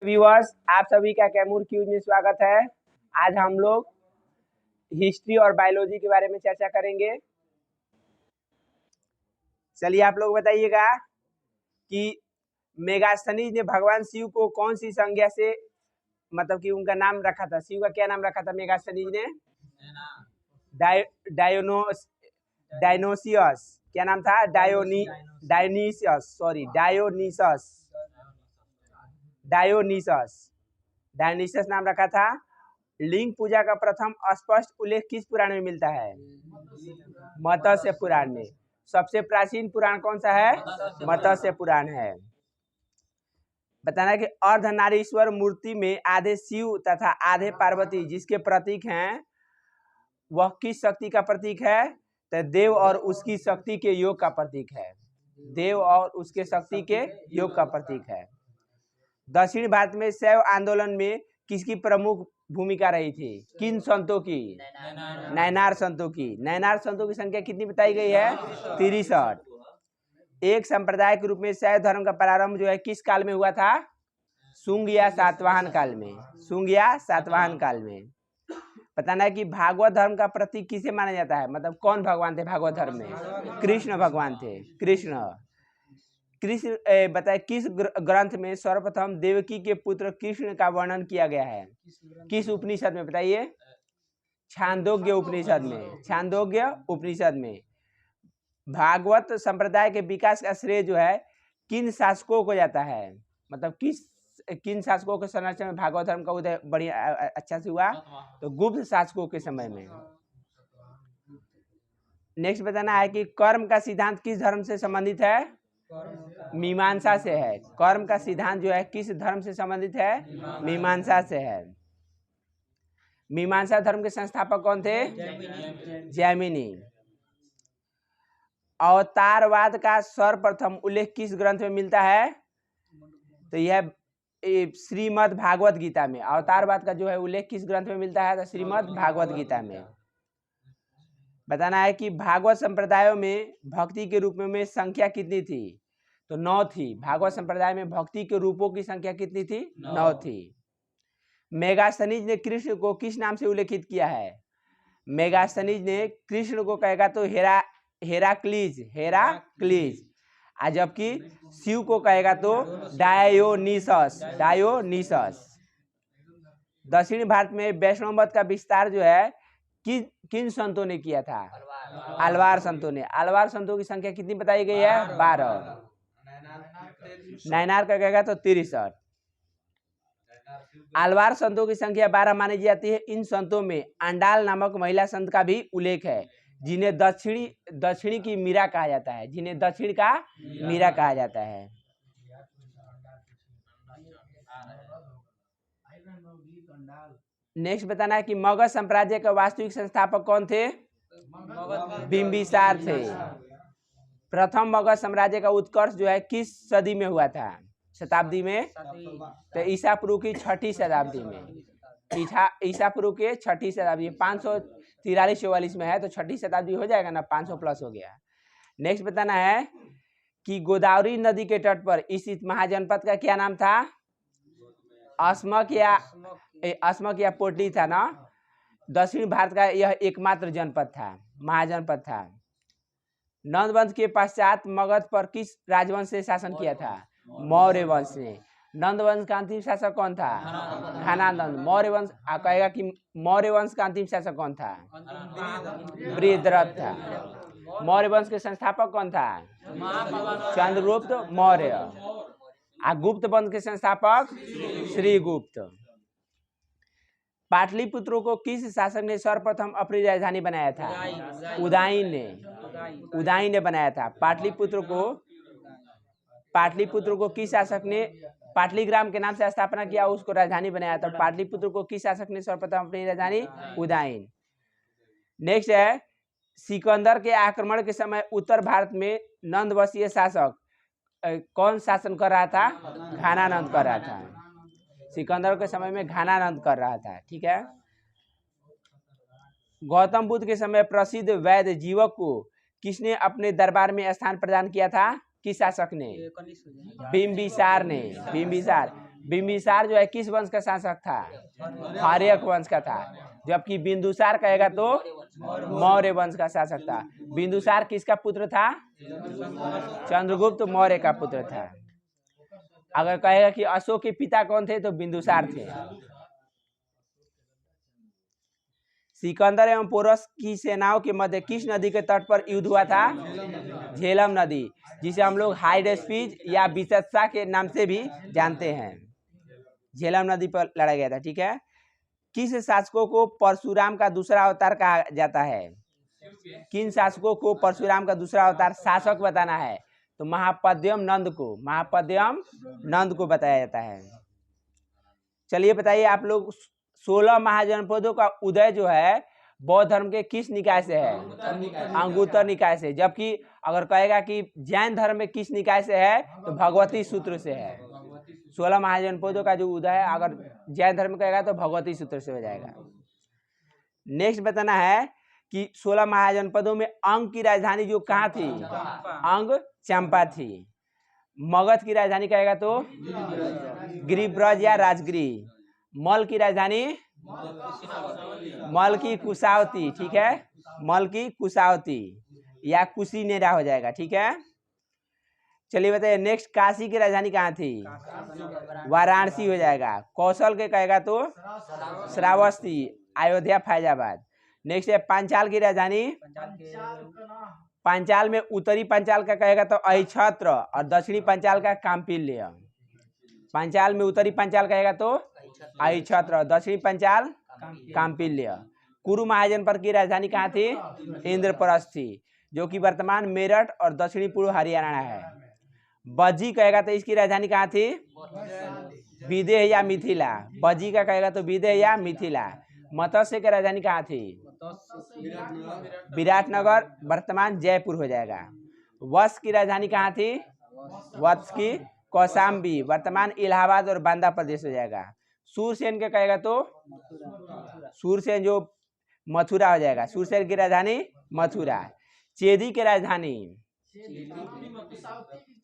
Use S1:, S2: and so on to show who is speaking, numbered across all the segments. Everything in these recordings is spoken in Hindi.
S1: व्यूअर्स, आप सभी का कैमूर क्यूज में स्वागत है। आज हम लोग हिस्ट्री और बायोलॉजी के बारे में चर्चा करेंगे। चलिए आप लोग बताइएगा कि मेगास्थनीज ने भगवान शिव को कौन सी संज्ञा से मतलब कि उनका नाम रखा था। शिव का क्या नाम रखा था मेगास्थनीज ने? डायोनिसियस। क्या नाम था? डायोनिसस नाम रखा था। लिंग पूजा का प्रथम स्पष्ट उल्लेख किस पुराण में मिलता है? मत्स्य पुराण में। सबसे प्राचीन पुराण कौन सा है? मत्स्य पुराण है। बताना कि अर्धनारीश्वर मूर्ति में आधे शिव तथा आधे पार्वती जिसके प्रतीक हैं, वह किस शक्ति का प्रतीक है? तो देव और उसकी शक्ति के योग का प्रतीक है। देव और उसके शक्ति के योग का प्रतीक है। दक्षिण भारत में शैव आंदोलन में किसकी प्रमुख भूमिका रही थी? किन संतों की? नैनार संतों की। नैनार संतों की संख्या कितनी बताई गई है? 63। एक संप्रदाय के रूप में शैव धर्म का प्रारंभ जो है किस काल में हुआ था? शुंग या सातवाहन काल में। शुंग या सातवाहन काल में। बताना है कि भागवत धर्म का प्रतीक किसे माना जाता है? मतलब कौन भगवान थे भागवत धर्म में? कृष्ण भगवान थे। कृष्ण बताए किस ग्रंथ में सर्वप्रथम देवकी के पुत्र कृष्ण का वर्णन किया गया है? किस उपनिषद में बताइए? छांदोग्य उपनिषद में। छांदोग्य उपनिषद में। भागवत संप्रदाय के विकास का श्रेय जो है किन शासकों को जाता है? मतलब किन शासकों के संरक्षण में भागवत धर्म का उदय बढ़िया अच्छा से हुआ? तो गुप्त शासकों के समय में। नेक्स्ट बताना है कि कर्म का सिद्धांत किस धर्म से संबंधित है? मीमांसा से है। कर्म का सिद्धांत जो है किस धर्म से संबंधित है? मीमांसा से है। मीमांसा धर्म के संस्थापक कौन थे? जैमिनी। अवतारवाद का सर्वप्रथम उल्लेख किस ग्रंथ में मिलता है? तो यह श्रीमद् भागवत गीता में। अवतारवाद का जो है उल्लेख किस ग्रंथ में मिलता है? तो श्रीमद् भागवत गीता में। बताना है कि भागवत संप्रदायों में भक्ति के रूप में संख्या कितनी थी? तो 9 थी। भागवत संप्रदाय में भक्ति के रूपों की संख्या कितनी थी? 9 थी। मेगास्थनीज ने कृष्ण को किस नाम से उल्लेखित किया है? मेगास्थनीज ने कृष्ण को कहेगा तो हेराक्लीज, जबकि शिव को कहेगा तो डायोनिसस। दक्षिण भारत में वैष्णव मत का विस्तार जो है किन संतों ने किया था? अलवार संतों ने। अलवार संतों की संख्या कितनी बताई गई है? 12। नैनार का कहेगा तो 63। अलवार संतों की संख्या 12 मानी जाती है। इन संतों में अंडाल नामक महिला संत का भी उल्लेख है, जिन्हें दक्षिणी की मीरा कहा जाता है। जिन्हें दक्षिण का मीरा कहा जाता है। नेक्स्ट बताना है कि मगध साम्राज्य के वास्तविक संस्थापक कौन थे? बिंबिसार थे। प्रथम मगध साम्राज्य का उत्कर्ष जो है किस सदी में हुआ था? शताब्दी में? तो ईसा पूर्व की 6ठी शताब्दी में। ईसा पूर्व के 6ठी शताब्दी। 543-44 में है तो 6ठी शताब्दी हो जाएगा ना, 500 प्लस हो गया। नेक्स्ट बताना है कि गोदावरी नदी के तट पर स्थित महाजनपद का क्या नाम था? अस्मक या पोटली था ना। दक्षिण भारत का यह एकमात्र जनपद था, महाजनपद था। नंदवंश के पश्चात मगध पर किस राजवंश ने शासन किया था? मौर्य वंश ने। नंदवंश का अंतिम शासक कौन था? घनानंद। मौर्य वंश कहेगा कि मौर्य वंश का अंतिम शासक कौन था? बृहद्रथ था। मौर्य वंश के संस्थापक कौन था? चंद्रगुप्त मौर्य। गुप्त वंश के संस्थापक श्रीगुप्त। पाटलिपुत्र को किस शासक ने सर्वप्रथम अपनी राजधानी बनाया था? उदयन ने बनाया था। पाटलिपुत्र को किस शासक ने पाटलिग्राम के नाम से स्थापना किया, उसको राजधानी बनाया था? पाटलिपुत्र को किस शासक ने सर्वप्रथम अपनी राजधानी? उदयन। नेक्स्ट है सिकंदर के आक्रमण के समय उत्तर भारत में नंदवंशीय शासक कौन शासन कर रहा था? घनानंद कर रहा था। सिकंदर के समय में घनानंद कर रहा था। ठीक है। गौतम बुद्ध के समय प्रसिद्ध वैद्य जीवक को किसने अपने दरबार में स्थान प्रदान किया था? किस शासक ने? बिंबिसार ने। बिंबिसार जो है किस वंश का शासक था? हर्यक वंश का था। जबकि बिंदुसार कहेगा तो मौर्य वंश का शासक था। बिंदुसार किसका पुत्र था? चंद्रगुप्त मौर्य का पुत्र था। अगर कहेगा कि अशोक के पिता कौन थे तो बिंदुसार थे। सिकंदर एवं पोरस की सेनाओं के मध्य किस नदी के तट पर युद्ध हुआ था? झेलम नदी, जिसे हम लोग हाइडेस्पिज या बिसत्सा के नाम से भी जानते हैं। झेलम नदी पर लड़ा गया था। ठीक है। किस शासकों को परशुराम का दूसरा अवतार कहा जाता है? किन शासकों को परशुराम का दूसरा अवतार शासक बताना है तो महापद्यम नंद को, महापद्यम नंद को बताया जाता है। चलिए बताइए आप लोग, 16 महाजनपदों का उदय जो है बौद्ध धर्म के किस निकाय से है? अंगुत्तर निकाय से। जबकि अगर कहेगा कि जैन धर्म में किस निकाय से है तो भगवती सूत्र से है। 16 महाजनपदों का जो उदय है अगर जैन धर्म कहेगा तो भगवती सूत्र से हो जाएगा। नेक्स्ट बताना है कि 16 महाजनपदों में अंग की राजधानी जो कहाँ थी? अंग चंपा थी। मगध की राजधानी कहेगा तो गिरिब्रज या राजगिरी। मल की राजधानी मल की कुशावती। ठीक है, मल की कुशावती या कुशीनेरा हो जाएगा। ठीक है। चलिए बताइए नेक्स्ट, काशी की राजधानी कहाँ थी? वाराणसी हो जाएगा। कौशल के कहेगा तो श्रावस्ती, अयोध्या, फैजाबाद। नेक्स्ट है पांचाल की राजधानी, पांचाल में उत्तरी पांचाल का कहेगा तो अहिछत्र और दक्षिणी पांचाल का काम्पिल्य। पांचाल में उत्तरी पांचाल कहेगा तो अहिछत्र और दक्षिणी पांचाल काम्पिल्य। कुरु महाजनपद की राजधानी कहाँ थी? इंद्रप्रस्थ थी, जो कि वर्तमान मेरठ और दक्षिणी पूर्व हरियाणा है। बज्जी कहेगा तो इसकी राजधानी कहाँ थी? विदेह या मिथिला। बज्जी का कहेगा तो विदेह या मिथिला। मत्स्य की राजधानी कहाँ थी? विराटनगर, वर्तमान जयपुर हो जाएगा। वत्स की राजधानी कहाँ थी? वत्स की कौशाम्बी, वर्तमान इलाहाबाद और बांदा प्रदेश हो जाएगा। सूरसेन के कहेगा तो सूरसेन जो मथुरा हो जाएगा। सूरसेन की राजधानी मथुरा। चेदी की राजधानी,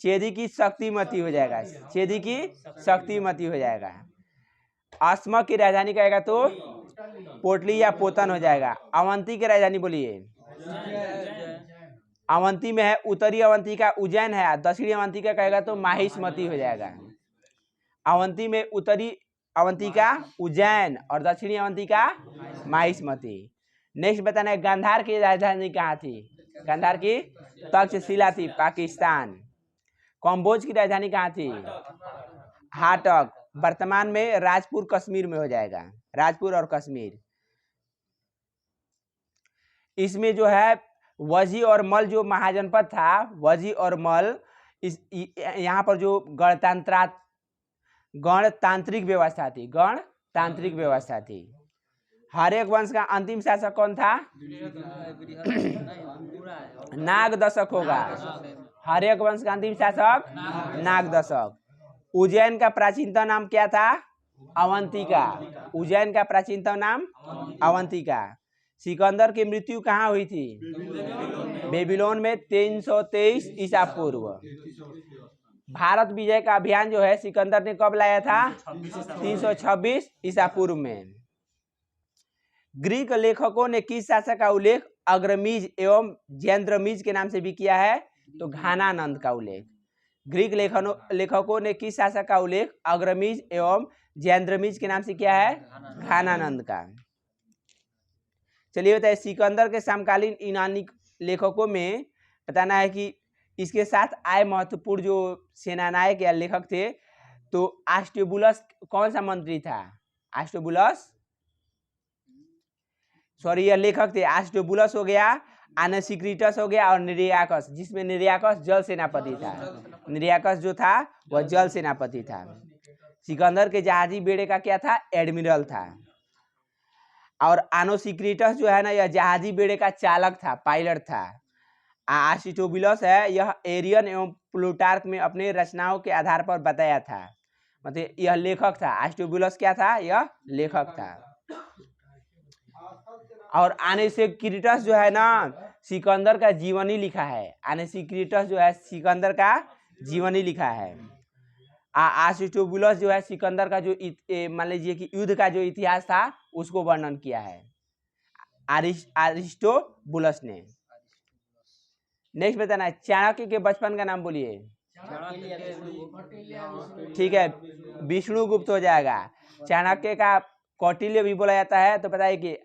S1: चेदी की शक्तिमती हो जाएगा। चेदी की शक्तिमती हो जाएगा। अस्म की राजधानी कहेगा तो पोटली या पोतन हो जाएगा। अवंती की राजधानी बोलिए। अवंती में है उत्तरी अवंती का उज्जैन है, दक्षिणी अवंती का कहेगा तो माहिष्मती हो जाएगा। अवंती में उत्तरी अवंती का उज्जैन और दक्षिणी अवंती का माहिष्मती। नेक्स्ट बताना है गांधार की राजधानी कहाँ थी? गांधार की तक्षशिला थी, पाकिस्तान। कम्बोज की राजधानी कहाँ थी? हाटक, वर्तमान में राजपुर कश्मीर में हो जाएगा। राजपुर और कश्मीर। इसमें जो है वजी और मल जो महाजनपद था, वजी और मल, इस यहाँ पर जो गणतांत्रिक व्यवस्था थी, गणतांत्रिक व्यवस्था थी। हर्यक वंश का अंतिम शासक कौन था? नागदशक होगा। हर्यक वंश का अंतिम शासक नागदशक। उज्जैन का प्राचीनतम नाम क्या था? अवंतिका। उज्जैन का प्राचीनतम नाम अवंतिका। सिकंदर की मृत्यु कहाँ हुई थी? बेबीलोन में 323 ईसा पूर्व। भारत विजय का अभियान जो है सिकंदर ने कब लाया था? 326 ईसा पूर्व में। ग्रीक लेखकों ने किस शासक का उल्लेख अग्रमीज एवं जैंद्रमीज के नाम से भी किया है? तो घानानंद का उल्लेख। ग्रीक लेखकों ने किस शासक का उल्लेख अग्रमीज एवं जैंद्रमीज के नाम से किया है? घानानंद का। चलिए बताइए सिकंदर के समकालीन यूनानी लेखकों में बताना है कि इसके साथ आए महत्वपूर्ण जो सेनानायक या लेखक थे। तो आस्ट्रोबुलस कौन सा मंत्री था? आस्ट्रोबुलस, सॉरी यह लेखक थे। आस्ट्रोबुलस हो गया, अनसिक्रिटस हो गया और निरियाकस, जिसमें निरियाकस जल सेनापति था। निरियाकस जो था वह जल सेनापति था। सिकंदर के जहाजी बेड़े का क्या था? एडमिरल था। और आनोसिक्रिटस जो है ना, यह जहाजी बेड़े का चालक था, पायलट था। आस्ट्रोबुलस है, यह एरियन एवं प्लूटार्क में अपने रचनाओं के आधार पर बताया था। मतलब यह लेखक था। आस्ट्रोबुलस क्या था? यह लेखक था। और आनेसिक्रिटस जो है ना, सिकंदर का जीवनी लिखा है। आनेसिक्रिटस जो है सिकंदर का जीवनी लिखा है। आरिस्टोबुलस जो है सिकंदर का जो मान लीजिए कि युद्ध का जो इतिहास था उसको वर्णन किया है आरिस्टोबुलस ने। नेक्स्ट बताना है चाणक्य के बचपन का नाम बोलिए। ठीक है, विष्णुगुप्त हो जाएगा। चाणक्य का कौटिल्य भी बोला जाता है। तो बताइए कि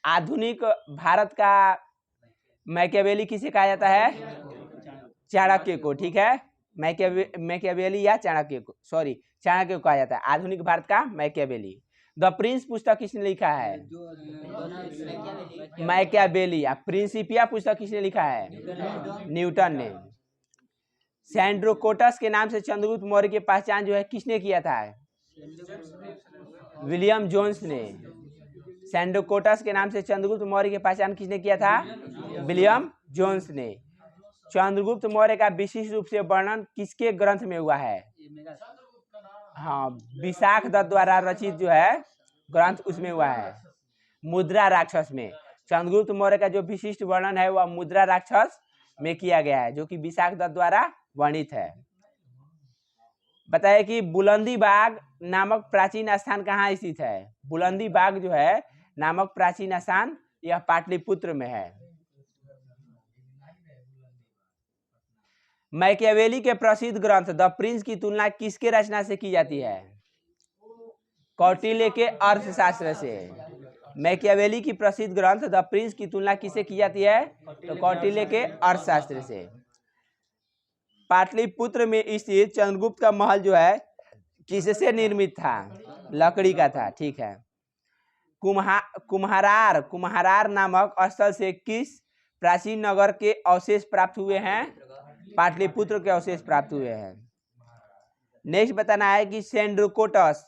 S1: आधुनिक भारत का मैकियावेली किसे कहा जाता है? चाणक्य को। ठीक है, मैकियावेली या चाणक्य को, सॉरी चाणक्य को कहा जाता है आधुनिक भारत का मैकियावेली। द प्रिंस पुस्तक किसने लिखा है? मैकियावेली। प्रिंसिपिया पुस्तक किसने लिखा है? न्यूटन ने। सैंड्रोकोटस के नाम से चंद्रगुप्त मौर्य की पहचान जो है किसने किया था? विलियम जोन्स ने। सैंड्रोकोटस के नाम से चंद्रगुप्त मौर्य की पहचान किसने किया था? विलियम जोन्स ने। चंद्रगुप्त मौर्य का विशिष्ट रूप से वर्णन किसके ग्रंथ में हुआ है? हाँ, विशाख दत्त द्वारा रचित जो है ग्रंथ उसमें हुआ है, मुद्रा राक्षस में। चंद्रगुप्त मौर्य का जो विशिष्ट वर्णन है वह मुद्रा राक्षस में किया गया है, जो कि विशाख दत्त द्वारा वर्णित है। बताइए कि बुलंदी बाग नामक प्राचीन स्थान कहाँ स्थित है? बुलंदी बाग जो है नामक प्राचीन स्थान यह पाटलिपुत्र में है। मैकियावेली के प्रसिद्ध ग्रंथ द प्रिंस की तुलना किसके रचना से की जाती है? कौटिल्य के अर्थशास्त्र से। मैकियावेली की प्रसिद्ध ग्रंथ द प्रिंस की तुलना किससे की जाती है? तो कौटिल्य के अर्थशास्त्र से। पाटलिपुत्र में स्थित चंद्रगुप्त का महल जो है किससे निर्मित था? लकड़ी का था। ठीक है। कुम्हारार नामक स्थल से किस प्राचीन नगर के अवशेष प्राप्त हुए हैं? पाटलिपुत्र के अवशेष प्राप्त हुए हैं। नेक्स्ट बताना है कि सैंड्रोकोटस,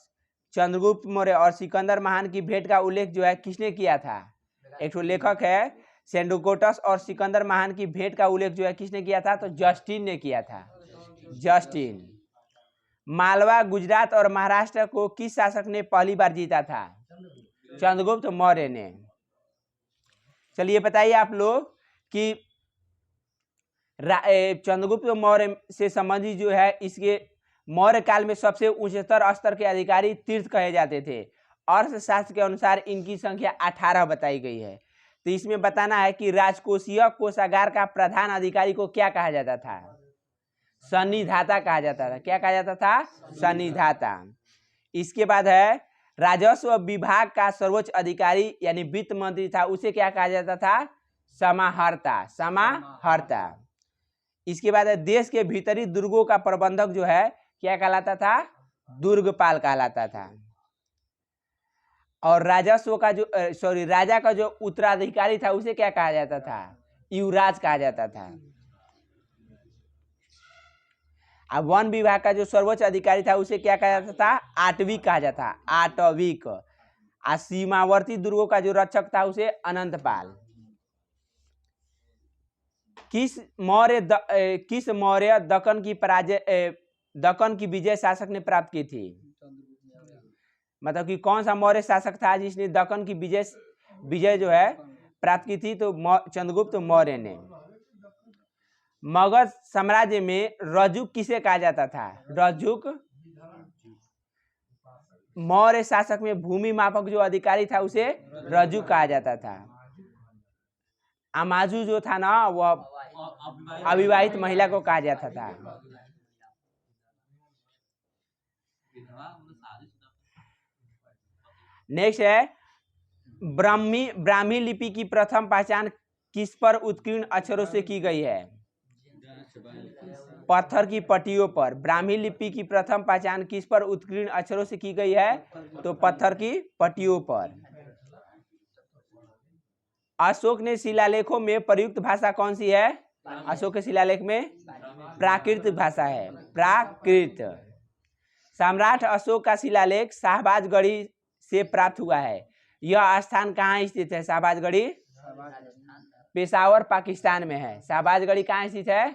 S1: चंद्रगुप्त मौर्य और सिकंदर महान की भेंट का उल्लेख जो है किसने किया था? एक तो लेखक है। सैंड्रोकोटस और सिकंदर महान की भेंट का उल्लेख जो है किसने किया था? तो जस्टिन ने किया था। जस्टिन। मालवा, गुजरात और महाराष्ट्र को किस शासक ने पहली बार जीता था? चंद्रगुप्त मौर्य ने। चलिए बताइए आप लोग कि चंद्रगुप्त मौर्य से संबंधित जो है इसके मौर्य काल में सबसे उच्चतर स्तर के अधिकारी तीर्थ कहे जाते थे। अर्थशास्त्र के अनुसार इनकी संख्या 18 बताई गई है। तो इसमें बताना है कि राजकोषीय कोषागार का प्रधान अधिकारी को क्या कहा जाता था? सन्निधाता कहा जाता था। क्या कहा जाता था? सन्निधाता। इसके बाद है राजस्व विभाग का सर्वोच्च अधिकारी यानी वित्त मंत्री था, उसे क्या कहा जाता था? समाहर्ता। समाहर्ता। इसके बाद है देश के भीतरी दुर्गों का प्रबंधक जो है क्या कहलाता था? दुर्गपाल कहलाता था। और राजस्व का जो राजा का जो उत्तराधिकारी था उसे क्या कहा जाता था? युवराज कहा जाता था। अब वन विभाग का जो सर्वोच्च अधिकारी था उसे क्या कहा जाता था? आटविक कहा जाता था। आटविक। सीमावर्ती दुर्गों का जो रक्षक था उसे अनंतपाल। किस मौर्य दक्कन की विजय शासक ने प्राप्त की थी? मतलब कि कौन सा मौर्य शासक था जिसने दक्कन की विजय जो है प्राप्त की थी? तो चंद्रगुप्त मौर्य ने। मगध साम्राज्य में रजुक किसे कहा जाता था? रजुक। मौर्य शासक में भूमि मापक जो अधिकारी था उसे रजुक कहा जाता था। अमाजू जो था ना वह अविवाहित महिला को कहा जाता था। नेक्स्ट है ब्राह्मी लिपि की प्रथम पहचान किस पर उत्कीर्ण अक्षरों से की गई है? पत्थर की पट्टियों पर। ब्राह्मी लिपि की प्रथम पहचान किस पर उत्कीर्ण अक्षरों से की गई है? तो पत्थर की पट्टियों पर। अशोक ने शिलालेखों में प्रयुक्त भाषा कौन सी है? अशोक के शिलालेख में प्राकृत भाषा है। प्राकृत। सम्राट अशोक का शिलालेख शाहबाजगढ़ी से प्राप्त हुआ है। यह स्थान कहाँ स्थित है? शाहबाजगढ़ी पेशावर पाकिस्तान में है। शाहबाजगढ़ी कहाँ स्थित है?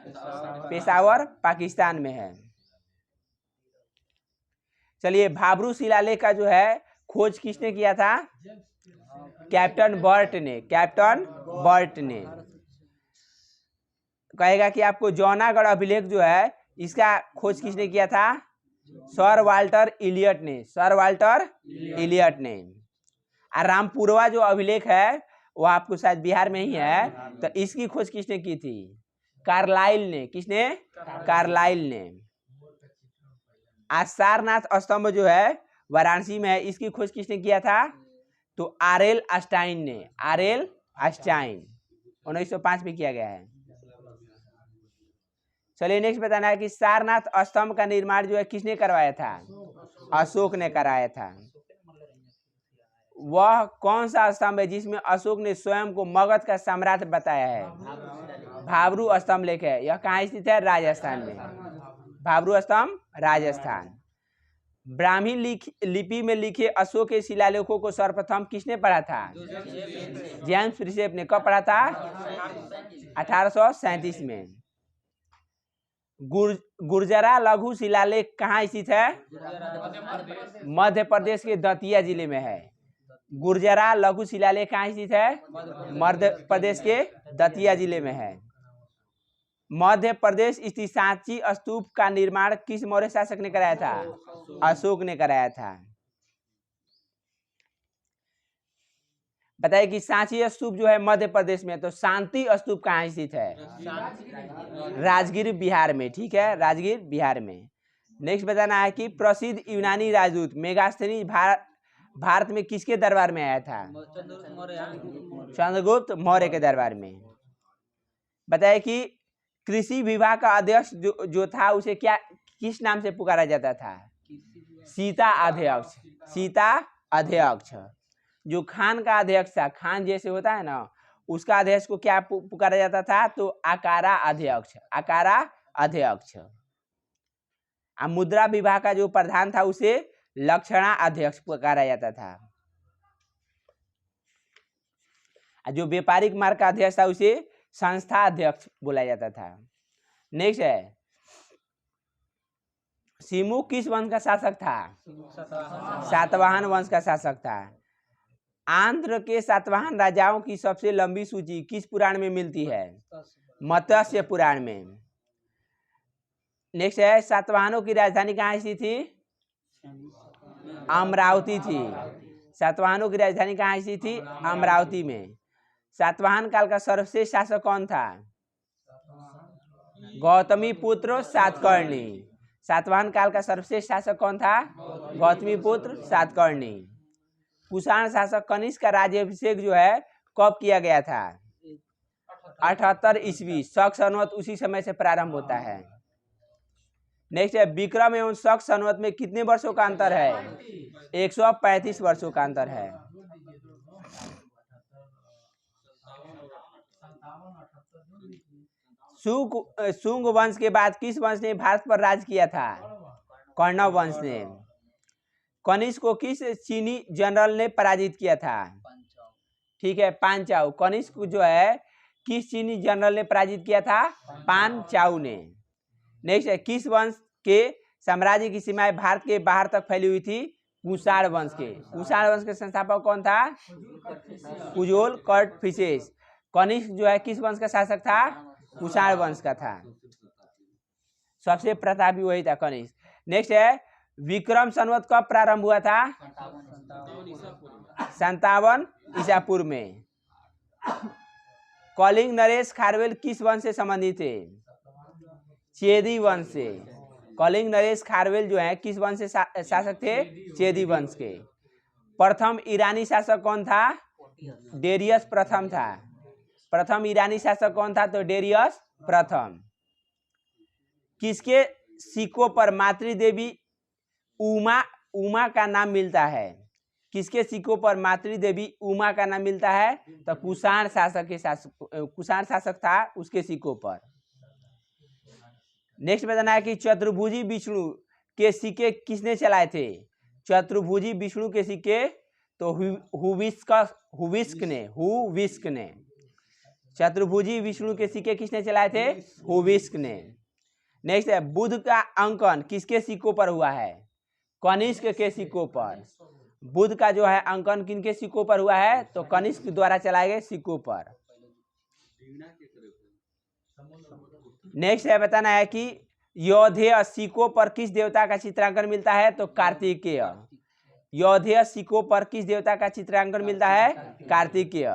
S1: पेशावर पाकिस्तान में है। चलिए भाब्रू शिलालेख का जो है खोज किसने किया था? कैप्टन बर्ट ने। कैप्टन बर्ट ने। कहेगा कि आपको जौनागढ़ अभिलेख जो है इसका खोज किसने किया था? सर वाल्टर इलियट ने, सर वाल्टर इलियट ने। और रामपुरवा जो अभिलेख है वो आपको शायद बिहार में ही है, तो इसकी खोज किसने की थी? कार्लाइल ने। किसने? कार्लाइल ने। आज सारनाथ स्तंभ जो है वाराणसी में है, इसकी खोज किसने किया था? तो आरएल अस्टाइन ने, आरएल अस्टाइन 1905 में किया गया है। चलिए नेक्स्ट बताना है कि सारनाथ स्तंभ का निर्माण जो है किसने करवाया था? अशोक ने कराया था। वह कौन सा स्तंभ है जिसमें अशोक ने स्वयं को मगध का सम्राट बताया है? भाबरू स्तंभ लेख है। यह कहाँ स्थित है? राजस्थान में। भाबरू स्तंभ राजस्थान। ब्राह्मी लिपि में लिखे अशोक के शिलालेखों को सर्वप्रथम किसने पढ़ा था? जेम्स प्रिसेप ने। कब पढ़ा था? 1837 में। गुर्जरा लघु शिलालेख कहाँ स्थित है? मध्य प्रदेश के दतिया जिले में है। गुर्जरा लघु शिलालेख कहाँ स्थित है? मध्य प्रदेश के दतिया जिले में है। मध्य प्रदेश स्थित सांची स्तूप का निर्माण किस मौर्य शासक ने कराया था? अशोक ने कराया था। बताइए कि सांची स्तूप जो है मध्य प्रदेश में, तो शांति स्तूप कहाँ स्थित है? राजगीर बिहार में। ठीक है, राजगीर बिहार में। नेक्स्ट बताना है कि प्रसिद्ध यूनानी राजदूत मेगास्थनीज भारत में किसके दरबार में आया था? चंद्रगुप्त मौर्य के दरबार में। बताइए कि कृषि विभाग का अध्यक्ष जो था उसे क्या किस नाम से पुकारा जाता था? सीता अध्यक्ष। सीता अध्यक्ष। जो खान का अध्यक्ष था, खान जैसे होता है ना, उसका अध्यक्ष को क्या पुकारा जाता था? तो आकारा अध्यक्ष। आकारा अध्यक्ष। मुद्रा विभाग का जो प्रधान था उसे लक्षणा अध्यक्ष पुकारा जाता था। जो व्यापारिक मार्ग का अध्यक्ष था उसे संस्था अध्यक्ष बोला जाता था। नेक्स्ट है, सिमु किस वंश का शासक था? सातवाहन वंश का शासक था। आंध्र के सातवाहन राजाओं की सबसे लंबी सूची किस पुराण में मिलती है? मत्स्य पुराण में। नेक्स्ट है, सातवाहनों की राजधानी कहाँ स्थित थी? अमरावती थी। सातवाहनों की राजधानी कहाँ स्थित थी? अमरावती में। सातवाहन काल का सर्वश्रेष्ठ शासक कौन था? गौतमी पुत्र सातकर्णी। सातवाहन काल का सर्वश्रेष्ठ शासक कौन था? गौतमी पुत्र सातकर्णी। कुषाण शासक कनिष्क का राज्याभिषेक जो है कब किया गया था? 78 ईस्वी। शक संवत उसी समय से प्रारंभ होता है। नेक्स्ट है, विक्रम एवं शक संवत में कितने वर्षों का अंतर है? 135 वर्षों का अंतर है। शुंग वंश के बाद किस वंश ने भारत पर राज किया था? कौरव वंश ने। कनिष्क को किस चीनी जनरल ने पराजित किया था? ठीक है, पांचाऊ। कनिष्क जो है किस चीनी जनरल ने पराजित किया था? पांचाऊ ने। नेक्स्ट है, किस वंश के साम्राज्य की सीमाएं भारत के बाहर तक फैली हुई थी? कुषाण वंश के। कुषाण वंश के संस्थापक कौन था? कुजोल कटफिसेस। कनिष्क जो है किस वंश का शासक था? कुषाण वंश का था। सबसे प्रतापी वही था, कनिष्क। नेक्स्ट है, विक्रम संवत कब प्रारंभ हुआ था? 57 ईसा पूर्व में। कलिंग नरेश खारवेल किस वंश से संबंधित थे? चेदी वंश से। कलिंग नरेश खारवेल जो है किस वंश से शासक थे? चेदी वंश के। प्रथम ईरानी शासक कौन था? डेरियस प्रथम था। प्रथम ईरानी शासक कौन था? तो डेरियस प्रथम। किसके सिक्कों पर मातृदेवी उमा का नाम मिलता है? किसके सिक्कों पर मातृदेवी उमा का नाम मिलता है? तो कुषाण शासक था उसके सिक्कों पर। नेक्स्ट बताना है कि चतुर्भुजी विष्णु के सिक्के किसने चलाए थे? चतुर्भुजी विष्णु के सिक्के तो हुविस्क ने। चतुर्भुजी विष्णु के सिक्के किसने चलाए थे? हुविस्क ने। नेक्स्ट है, बुध का अंकन किसके सिक्कों पर हुआ है? कनिष्क के सिक्कों पर। बुध का जो है अंकन किनके सिक्कों पर हुआ है? तो कनिष्क द्वारा चलाए गए सिक्कों पर। नेक्स्ट है, बताना है कि योधेय सिक्कों पर किस देवता का चित्रांकन मिलता है? तो कार्तिकेय। योधेय सिक्कों पर किस देवता का चित्रांकन मिलता है? कार्तिकेय।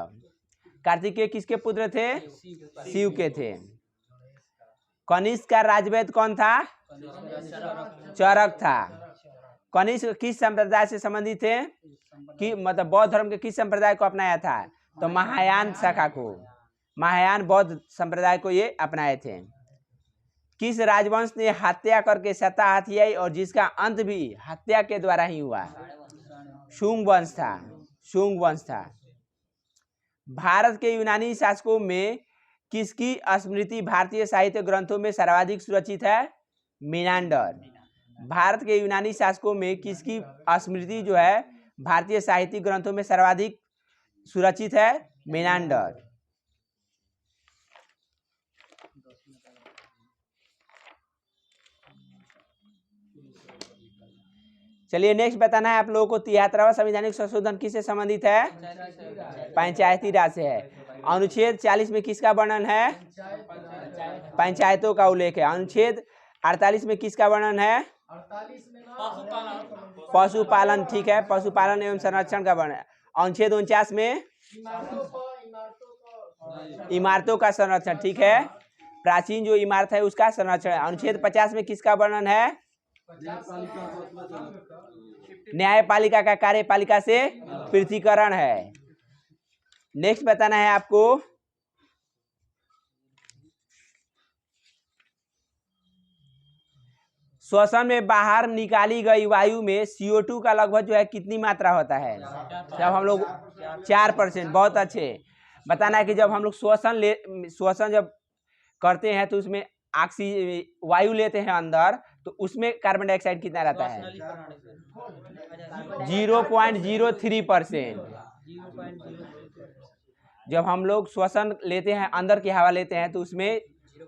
S1: कार्तिकेय किसके पुत्र थे? शिव के थे। कनिष्क का राजवैद्य कौन था? चरक था। कनिष्क किस संप्रदाय से संबंधित थे? कि मतलब बौद्ध धर्म के किस संप्रदाय को अपनाया था? तो महायान शाखा को, महायान बौद्ध संप्रदाय को ये अपनाए थे। किस राजवंश ने हत्या करके सत्ता हथियाई और जिसका अंत भी हत्या के द्वारा ही हुआ? शुंग वंश था। शुंग वंश था। भारत के यूनानी शासकों में किसकी स्मृति भारतीय साहित्य ग्रंथों में सर्वाधिक सुरक्षित है? मीनांडर। भारत के यूनानी शासकों में किसकी स्मृति जो है भारतीय साहित्यिक ग्रंथों में सर्वाधिक सुरक्षित है? मीनांडर। चलिए नेक्स्ट बताना है आप लोगों को 73वां संवैधानिक संशोधन किससे संबंधित है? पंचायती राज से है। अनुच्छेद 40 में किसका वर्णन है? पंचायतों का उल्लेख है। अनुच्छेद 48 में किसका वर्णन है? पशुपालन। ठीक है, पशुपालन एवं संरक्षण का वर्णन। अनुच्छेद 49 में इमारतों का संरक्षण। ठीक है, प्राचीन जो इमारत है उसका संरक्षण। अनुच्छेद 50 में किसका वर्णन है? न्यायपालिका का कार्यपालिका से पृथकीकरण है। नेक्स्ट बताना है आपको श्वसन में बाहर निकाली गई वायु में CO2 का लगभग जो है कितनी मात्रा होता है? जब हम लोग 4%। बहुत अच्छे। बताना है कि जब हम लोग श्वसन जब करते हैं तो उसमें वायु लेते हैं अंदर, तो उसमें कार्बन डाइऑक्साइड कितना रहता है? 0.03%। जब हम लोग श्वसन लेते हैं, अंदर की हवा लेते हैं, तो उसमें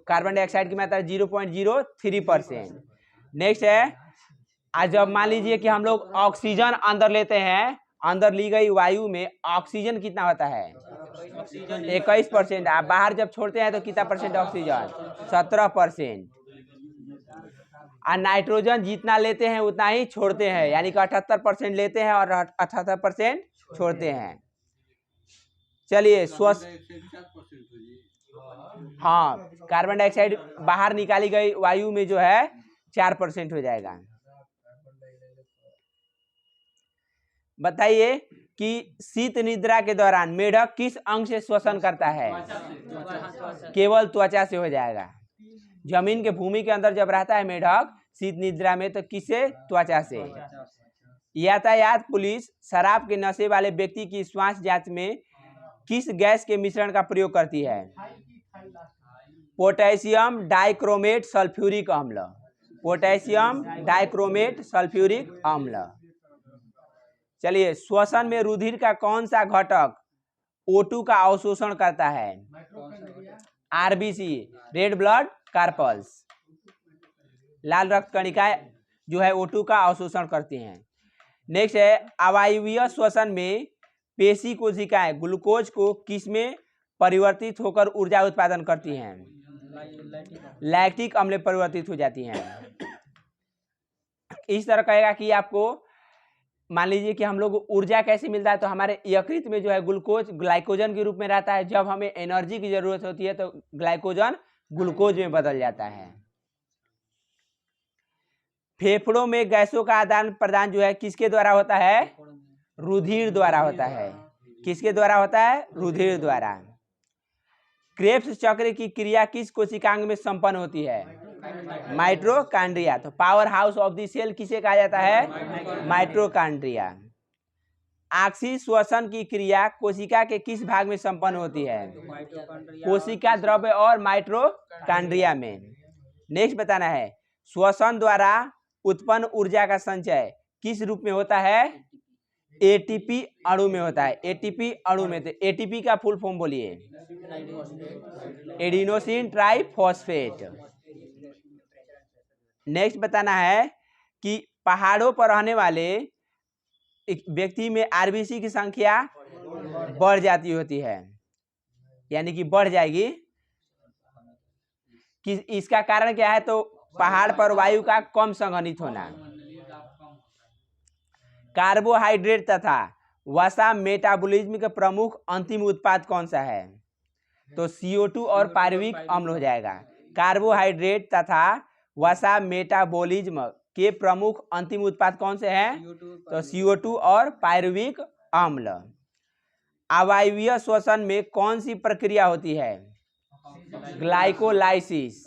S1: कार्बन डाइऑक्साइड की मात्रा 0.03%। नेक्स्ट है, आज जब मान लीजिए कि हम लोग ऑक्सीजन अंदर लेते हैं, अंदर ली गई वायु में ऑक्सीजन कितना होता है? 21%। आप बाहर जब छोड़ते हैं तो कितना परसेंट ऑक्सीजन? 17%। और नाइट्रोजन जितना लेते हैं उतना ही छोड़ते हैं, यानी कि 78% लेते हैं और 78% छोड़ते हैं। चलिए हाँ, कार्बन डाइऑक्साइड बाहर निकाली गई वायु में जो है 4% हो जाएगा। बताइए कि शीत निद्रा के दौरान मेढक किस अंग से श्वसन करता है? केवल त्वचा से हो जाएगा। जमीन के भूमि के अंदर जब रहता है मेढक शीत निद्रा में, तो किससे? त्वचा से। यातायात पुलिस शराब के नशे वाले व्यक्ति की श्वास जांच में किस गैस के मिश्रण का प्रयोग करती है? पोटेशियम डाइक्रोमेट सल्फ्यूरिक अम्ल। पोटेशियम डाइक्रोमेट सल्फ्यूरिक अम्ल। चलिए, श्वसन में रुधिर का कौन सा घटक O2 का अवशोषण करता है? RBC, red blood corpuscles. लाल रक्त कणिकाएं जो है O2 का अवशोषण करती हैं। नेक्स्ट है, अवायवीय श्वसन में पेशी कोशिकाएं ग्लूकोज को किस में परिवर्तित होकर ऊर्जा उत्पादन करती हैं? लैक्टिक अम्ल में परिवर्तित हो जाती हैं। इस तरह कहेगा कि आपको मान लीजिए कि हम लोग ऊर्जा कैसे मिलता है, तो हमारे यकृत में जो है ग्लूकोज ग्लाइकोजन के रूप में रहता है। जब हमें एनर्जी की जरूरत होती है तो ग्लाइकोजन ग्लूकोज में बदल जाता है। फेफड़ों में गैसों का आदान प्रदान जो है किसके द्वारा होता है? रुधिर द्वारा होता है। किसके द्वारा होता है? रुधिर द्वारा। क्रेब्स चक्र की क्रिया किस कोशिकांग में संपन्न होती है? माइटोकॉन्ड्रिया। तो power house of the cell किसे कहा जाता है? माइटोकॉन्ड्रिया। ऑक्सी श्वसन की क्रिया कोशिका के किस भाग में संपन्न होती है? कोशिका द्रव्य और माइटोकॉन्ड्रिया में। नेक्स्ट बताना है, श्वसन द्वारा उत्पन्न ऊर्जा का संचय किस रूप में होता है? ATP अणु में होता है। ATP अणु में। तो ATP का फुल फॉर्म बोलिए। Adenosine triphosphate. नेक्स्ट बताना है कि पहाड़ों पर रहने वाले एक व्यक्ति में RBC की संख्या बढ़ जाती होती है, यानी कि बढ़ जाएगी। कि इसका कारण क्या है? तो पहाड़ पर वायु का कम संघनित होना। कार्बोहाइड्रेट तथा वसा मेटाबॉलिज्म के प्रमुख अंतिम उत्पाद कौन सा है? तो CO2 और पायरुविक अम्ल हो जाएगा। कार्बोहाइड्रेट तथा वसा मेटाबॉलिज्म के प्रमुख अंतिम उत्पाद कौन से हैं? तो CO2 और पायरुविक अम्ल। अवायवीय श्वसन में कौन सी प्रक्रिया होती है? ग्लाइकोलाइसिस।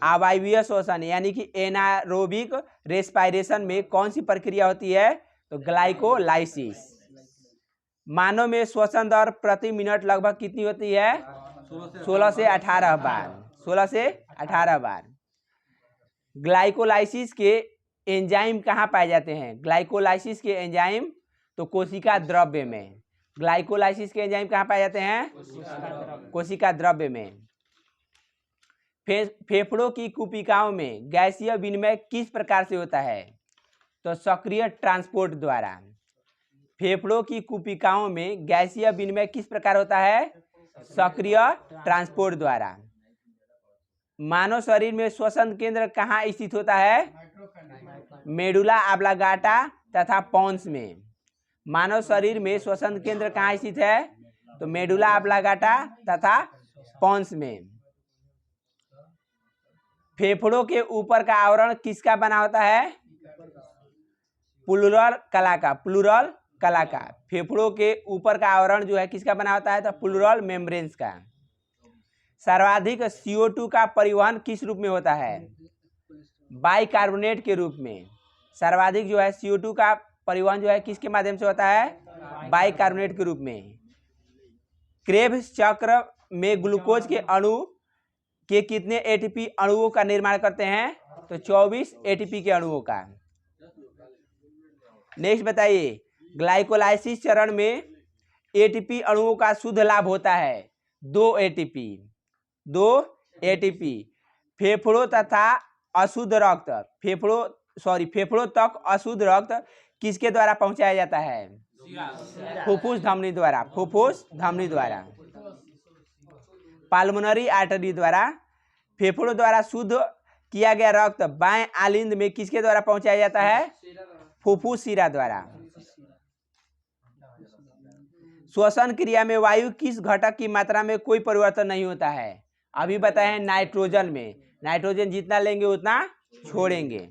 S1: अवायवीय श्वसन यानी कि एनारोबिक रेस्पिरेशन में कौन सी प्रक्रिया होती है? तो ग्लाइकोलाइसिस। मानव में श्वसन दर प्रति मिनट लगभग कितनी होती है? 16 से 18 बार। 16 से 18 बार। ग्लाइकोलाइसिस के एंजाइम कहाँ पाए जाते हैं? ग्लाइकोलाइसिस के एंजाइम तो कोशिका द्रव्य में। ग्लाइकोलाइसिस के एंजाइम कहाँ पाए जाते हैं? कोशिका द्रव्य में। फेफड़ों की कुपिकाओं में गैसीय विनिमय किस प्रकार से होता है? तो सक्रिय ट्रांसपोर्ट द्वारा। फेफड़ों की कुपिकाओं में गैसीय विनिमय किस प्रकार होता है? सक्रिय ट्रांसपोर्ट द्वारा। मानव शरीर में श्वसन केंद्र कहाँ स्थित होता है? मेडुला ऑब्लांगाटा तथा पोन्स में। मानव शरीर में श्वसन केंद्र कहाँ स्थित है? तो मेडुला ऑब्लांगाटा तथा पोन्स में। फेफड़ों के ऊपर का आवरण किसका बना होता है? प्लूरल कला का। प्लूरल कला का। फेफड़ों के ऊपर का आवरण जो है किसका बना होता है? तो प्लूरल मेम्ब्रेन्स का। सर्वाधिक CO2 का परिवहन किस रूप में होता है? बाइकार्बोनेट के रूप में। सर्वाधिक जो है CO2 का परिवहन जो है किसके माध्यम से होता है? बाइकार्बोनेट के रूप में। क्रेब्स चक्र में ग्लूकोज के अणु के कितने ATP अणुओं का निर्माण करते हैं? तो 24 ATP के अणुओं का। नेक्स्ट बताइए, ग्लाइकोलाइसिस चरण में ATP अणुओं का शुद्ध लाभ होता है 2 ATP। 2 ATP। फेफड़ों तथा अशुद्ध रक्त फेफड़ों तक अशुद्ध रक्त किसके द्वारा पहुंचाया जाता है? फुफ्फुस धमनी द्वारा। फुफ्फुस धमनी द्वारा। पाल्मोनरी आर्टरी द्वारा। फेफड़ों द्वारा शुद्ध किया गया रक्त बाएं आलिंद में किसके द्वारा पहुंचाया जाता है? फुफ्फुस शिरा द्वारा। श्वसन क्रिया में वायु किस घटक की मात्रा में कोई परिवर्तन नहीं होता है? अभी बताए हैं नाइट्रोजन में। नाइट्रोजन जितना लेंगे उतना छोड़ेंगे।